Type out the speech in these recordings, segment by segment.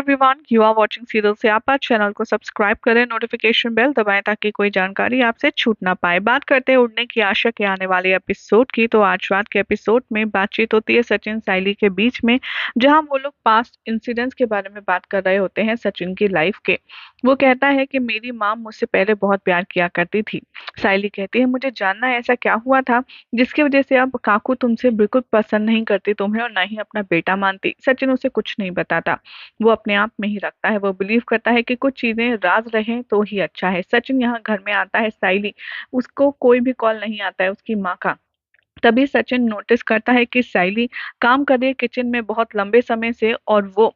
Everyone, you are watching serial से आप channel को सब्सक्राइब करें, नोटिफिकेशन बेल दबाएं ताकि कोई जानकारी आपसे छूट ना पाए। बात करते हैं उड़ने की आशा के आने वाले एपिसोड की। तो आज रात के एपिसोड में बातचीत होती है सचिन साइली के बीच में, जहां वो लोग पास्ट इंसिडेंट्स के बारे में बात कर रहे होते हैं सचिन की लाइफ के। वो कहता है कि मेरी माँ मुझसे पहले बहुत प्यार किया करती थी। साइली कहती है मुझे जानना है ऐसा क्या हुआ था जिसकी वजह से अब काकू तुमसे बिल्कुल पसंद नहीं करती तुम्हें और ना ही अपना बेटा मानती। सचिन उसे कुछ नहीं बताता, वो अपने आप में ही रखता है। वो बिलीव करता है कि कुछ चीजें राज रहें तो ही अच्छा है। सचिन यहाँ घर में आता है, साइली उसको कोई भी कॉल नहीं आता है उसकी माँ का। तभी सचिन नोटिस करता है कि साइली काम कर रही है किचन में बहुत लंबे समय से, और वो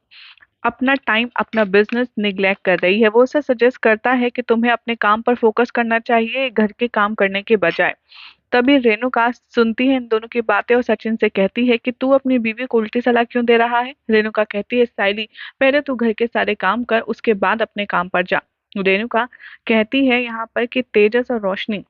अपना टाइम अपना बिजनेस निग्लेक्ट कर रही है। वो उसे सजेस्ट करता है कि तुम्हें अपने काम पर फोकस करना चाहिए घर के काम करने के बजाय। तभी रेणुका सुनती है इन दोनों की बातें और सचिन से कहती है कि तू अपनी बीवी को उल्टी सलाह क्यों दे रहा है। रेणुका कहती है साइली पहले तू घर के सारे काम कर, उसके बाद अपने काम पर जा। रेणुका कहती है यहाँ पर कि तेजस और रोशनी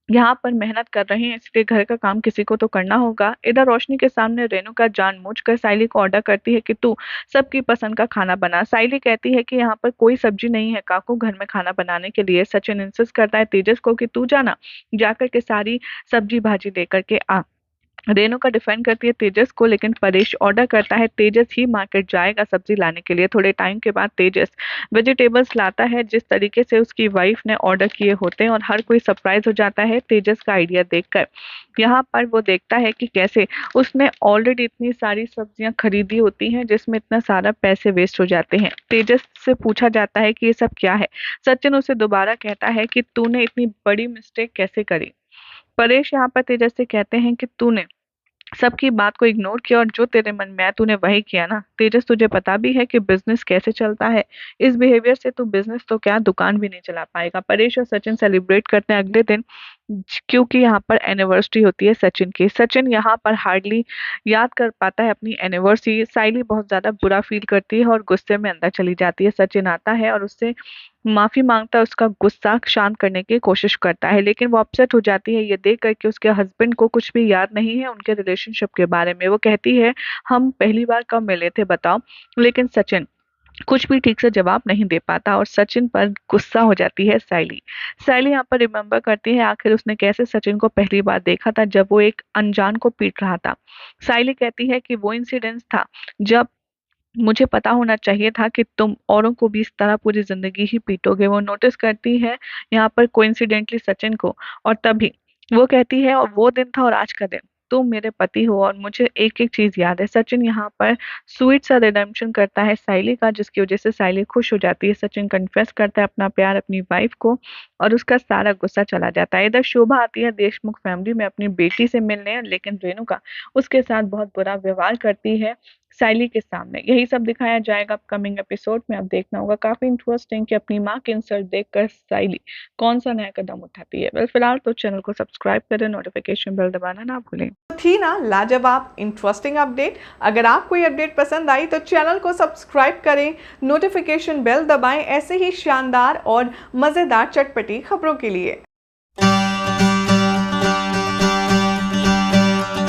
यहाँ पर मेहनत कर रहे हैं, इसलिए घर का काम किसी को तो करना होगा। इधर रोशनी के सामने रेणुका जानबूझकर साइली को ऑर्डर करती है कि तू सबकी पसंद का खाना बना। साइली कहती है कि यहाँ पर कोई सब्जी नहीं है काकू घर में खाना बनाने के लिए। सचिन इंसिस्ट करता है तेजस को कि तू जाना, जाकर के सारी सब्जी भाजी लेकर के आ। रेणुका डिफेंड करती है तेजस को, लेकिन परेश ऑर्डर करता है तेजस ही मार्केट जाएगा सब्जी लाने के लिए। थोड़े टाइम के बाद तेजस वेजिटेबल्स लाता है जिस तरीके से उसकी वाइफ ने ऑर्डर किए होते हैं, और हर कोई सरप्राइज हो जाता है तेजस का आइडिया देखकर। यहाँ पर वो देखता है कि कैसे उसने ऑलरेडी इतनी सारी सब्जियां खरीदी होती हैं जिसमें इतना सारा पैसे वेस्ट हो जाते हैं। तेजस से पूछा जाता है कि ये सब क्या है। सचिन उसे दोबारा कहता है कि तूने इतनी बड़ी मिस्टेक कैसे करी। परेश यहाँ पर तेजस से कहते हैं कि तूने सबकी बात को इग्नोर किया और जो तेरे मन में आया तूने वही किया ना। तेजस तुझे पता भी है कि बिजनेस कैसे चलता है, इस बिहेवियर से तू बिजनेस तो क्या दुकान भी नहीं चला पाएगा। परेश और सचिन सेलिब्रेट करते हैं अगले दिन, क्योंकि यहाँ पर एनिवर्सरी होती है सचिन की। सचिन यहाँ पर हार्डली याद कर पाता है अपनी एनिवर्सरी। साइली बहुत ज्यादा बुरा फील करती है और गुस्से में अंदर चली जाती है। सचिन आता है और उससे माफी मांगता है, उसका गुस्सा शांत करने की कोशिश करता है, लेकिन वो अपसेट हो जाती है ये देख करके उसके हस्बैंड को कुछ भी याद नहीं है उनके रिलेशनशिप के बारे में। वो कहती है हम पहली बार कब मिले थे बताओ, लेकिन सचिन कुछ भी ठीक से जवाब नहीं दे पाता और सचिन पर गुस्सा हो जाती है साइली। साइली यहाँ पर रिमेम्बर करती है आखिर उसने कैसे सचिन को पहली बार देखा था जब वो एक अनजान को पीट रहा था। साइली कहती है कि वो इंसिडेंस था जब मुझे पता होना चाहिए था कि तुम औरों को भी इस तरह पूरी जिंदगी ही पीटोगे। वो नोटिस करती है यहाँ पर कोइंसिडेंटली सचिन को, और तभी वो कहती है और वो दिन था और आज का दिन तुम मेरे पति हो और मुझे एक एक चीज याद है। सचिन यहाँ पर स्वीट सा रिडेम्पशन करता है साइली का, जिसकी वजह से साइली खुश हो जाती है। सचिन कन्फेस करता है अपना प्यार अपनी वाइफ को और उसका सारा गुस्सा चला जाता है। इधर शोभा आती है देशमुख फैमिली में अपनी बेटी से मिलने, लेकिन रेणुका उसके साथ बहुत बुरा व्यवहार करती है साइली के सामने। यही सब दिखाया जाएगा अपकमिंग एपिसोड में। अब देखना होगा, काफी इंटरेस्टिंग कि अपनी माँ के इंसल्ट देखकर साइली कौन सा नया कदम उठाती है। फिलहाल तो चैनल को सब्सक्राइब करें, नोटिफिकेशन बेल दबाना ना भूलें। थी ना लाजवाब इंटरेस्टिंग अपडेट। अगर आपको ये अपडेट पसंद आई तो चैनल को सब्सक्राइब करें, नोटिफिकेशन बेल दबाएं ऐसे ही शानदार और मजेदार चटपटी खबरों के लिए।